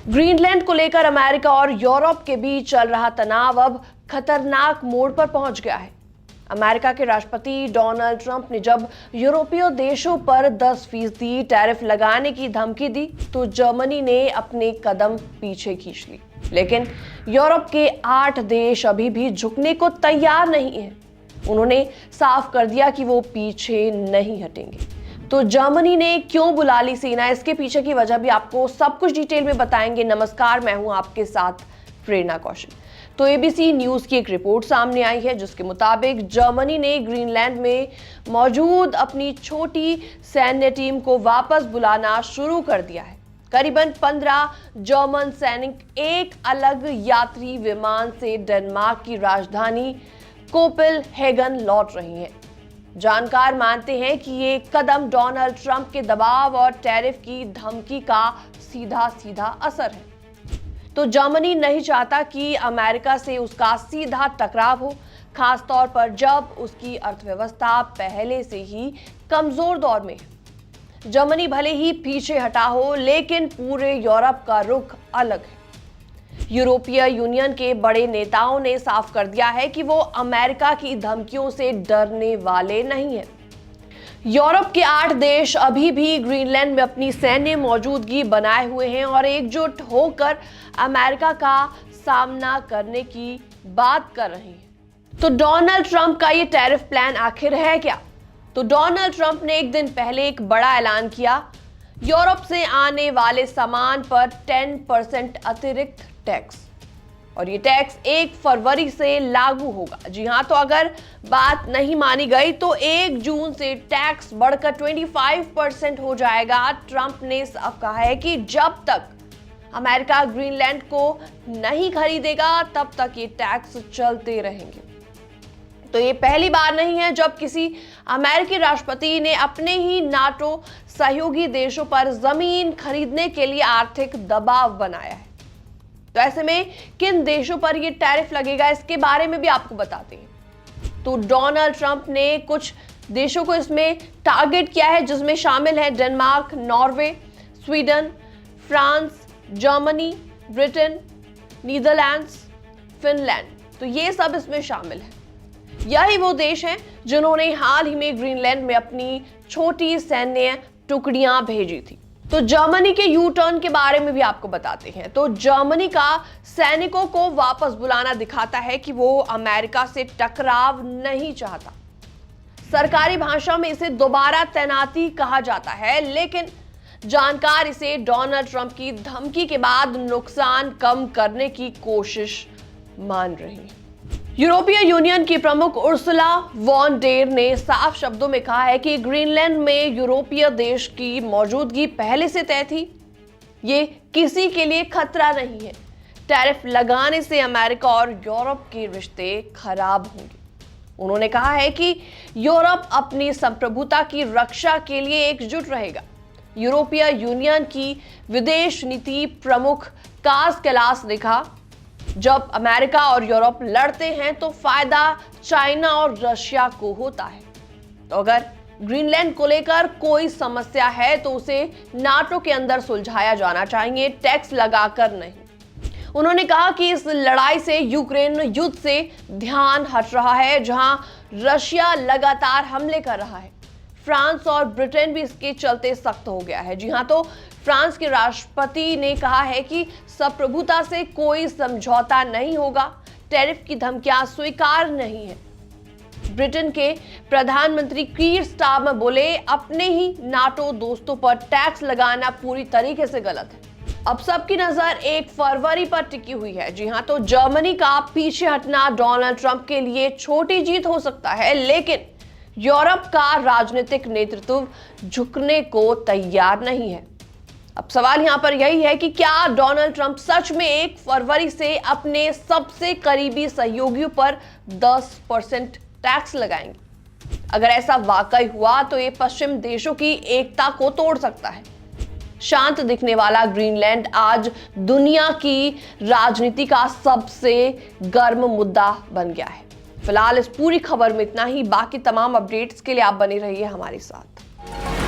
Greenland को लेकर America और यूरोप के बीच चल रहा तनाव अब खतरनाक मोड़ पर पहुंच गया है। अमेरिका के राष्ट्रपति डोनाल्ड ट्रंप ने जब यूरोपीय देशों पर 10% टैरिफ लगाने की धमकी दी तो जर्मनी ने अपने कदम पीछे खींच ली। लेकिन यूरोप के 8 देश अभी भी झुकने को तैयार नहीं हैं। उन्होंने साफ कर दिया कि वो पीछे नहीं हटेंगे। तो जर्मनी ने क्यों बुला ली सेना, इसके पीछे की वजह भी आपको सब कुछ डिटेल में बताएंगे। नमस्कार, मैं हूं आपके साथ प्रेरणा कौशल। तो एबीसी न्यूज की एक रिपोर्ट सामने आई है जिसके मुताबिक जर्मनी ने ग्रीनलैंड में मौजूद अपनी छोटी सैन्य टीम को वापस बुलाना शुरू कर दिया है। करीबन 15 जर्मन सैनिक एक अलग यात्री विमान से डेनमार्क की राजधानी कोपेनहेगन लौट रही हैं। जानकार मानते हैं कि ये कदम डोनाल्ड ट्रंप के दबाव और टैरिफ की धमकी का सीधा असर है। तो जर्मनी नहीं चाहता कि अमेरिका से उसका सीधा टकराव हो, खास तौर पर जब उसकी अर्थव्यवस्था पहले से ही कमजोर दौर में है। जर्मनी भले ही पीछे हटा हो, लेकिन पूरे यूरोप का रुख अलग है। यूरोपीय यूनियन के बड़े नेताओं ने साफ कर दिया है कि वो अमेरिका की धमकियों से डरने वाले नहीं हैं। यूरोप के 8 देश अभी भी ग्रीनलैंड में अपनी सैन्य मौजूदगी बनाए हुए हैं और एकजुट होकर अमेरिका का सामना करने की बात कर रहे हैं। तो डोनाल्ड ट्रंप का ये टैरिफ प्लान आखिर है क्या? तो डोनाल्ड ट्रंप ने एक दिन पहले एक बड़ा ऐलान किया। यूरोप से आने वाले सामान पर 10% अतिरिक्त टैक्स, और ये टैक्स 1 फरवरी से लागू होगा। जी हां, तो अगर बात नहीं मानी गई तो 1 जून से टैक्स बढ़कर 25% हो जाएगा। ट्रंप ने साफ कहा है कि जब तक अमेरिका ग्रीनलैंड को नहीं खरीदेगा तब तक ये टैक्स चलते रहेंगे। तो ये पहली बार नहीं है जब किसी अमेरिकी राष्ट्रपति ने अपने ही नाटो सहयोगी देशों पर जमीन खरीदने के लिए आर्थिक दबाव बनाया है। तो ऐसे में किन देशों पर यह टैरिफ लगेगा, इसके बारे में भी आपको बताते हैं। तो डोनाल्ड ट्रंप ने कुछ देशों को इसमें टारगेट किया है, जिसमें शामिल है Denmark, Norway, Sweden, France, Germany, Britain, Netherlands, Finland. तो ये सब इसमें शामिल है। यही वो देश हैं जिन्होंने हाल ही में ग्रीनलैंड में अपनी छोटी सैन्य टुकड़ियां भेजी थी। तो जर्मनी के यू टर्न के बारे में भी आपको बताते हैं। तो जर्मनी का सैनिकों को वापस बुलाना दिखाता है कि वो अमेरिका से टकराव नहीं चाहता। सरकारी भाषा में इसे दोबारा तैनाती कहा जाता है, लेकिन जानकार इसे डोनाल्ड ट्रंप की धमकी के बाद नुकसान कम करने की कोशिश मान रही है। यूरोपीय यूनियन की प्रमुख उर्सुला वॉन डेर ने साफ शब्दों में कहा है कि ग्रीनलैंड में यूरोपीय देश की मौजूदगी पहले से तय थी। ये किसी के लिए खतरा नहीं है। टैरिफ लगाने से अमेरिका और यूरोप के रिश्ते खराब होंगे। उन्होंने कहा है कि यूरोप अपनी संप्रभुता की रक्षा के लिए एकजुट रहेगा। यूरोपीय यूनियन की विदेश नीति प्रमुख काज कैलास ने कहा, जब अमेरिका और यूरोप लड़ते हैं तो फायदा चाइना और रशिया को होता है। तो अगर ग्रीनलैंड को लेकर कोई समस्या है तो उसे नाटो के अंदर सुलझाया जाना चाहिए, टैक्स लगाकर नहीं। उन्होंने कहा कि इस लड़ाई से यूक्रेन युद्ध से ध्यान हट रहा है, जहां रशिया लगातार हमले कर रहा है। फ्रांस और ब्रिटेन भी इसके चलते सख्त हो गया है। जी हां, तो फ्रांस के राष्ट्रपति ने कहा है कि संप्रभुता से कोई समझौता नहीं होगा, टैरिफ की धमकियां स्वीकार नहीं है। ब्रिटेन के प्रधानमंत्री कीर स्टारमर बोले, अपने ही नाटो दोस्तों पर टैक्स लगाना पूरी तरीके से गलत है। अब सबकी नजर 1 फरवरी पर टिकी हुई है। जी हां, तो जर्मनी का पीछे हटना डोनाल्ड ट्रंप के लिए छोटी जीत हो सकता है, लेकिन यूरोप का राजनीतिक नेतृत्व झुकने को तैयार नहीं है। अब सवाल यहां पर यही है कि क्या डोनाल्ड ट्रंप सच में 1 फरवरी से अपने सबसे करीबी सहयोगियों पर 10% टैक्स लगाएंगे? अगर ऐसा वाकई हुआ तो ये पश्चिम देशों की एकता को तोड़ सकता है। शांत दिखने वाला ग्रीनलैंड आज दुनिया की राजनीति का सबसे गर्म मुद्दा बन गया है। फिलहाल इस पूरी खबर में इतना ही। बाकी तमाम अपडेट्स के लिए आप बने रहिए हमारे साथ।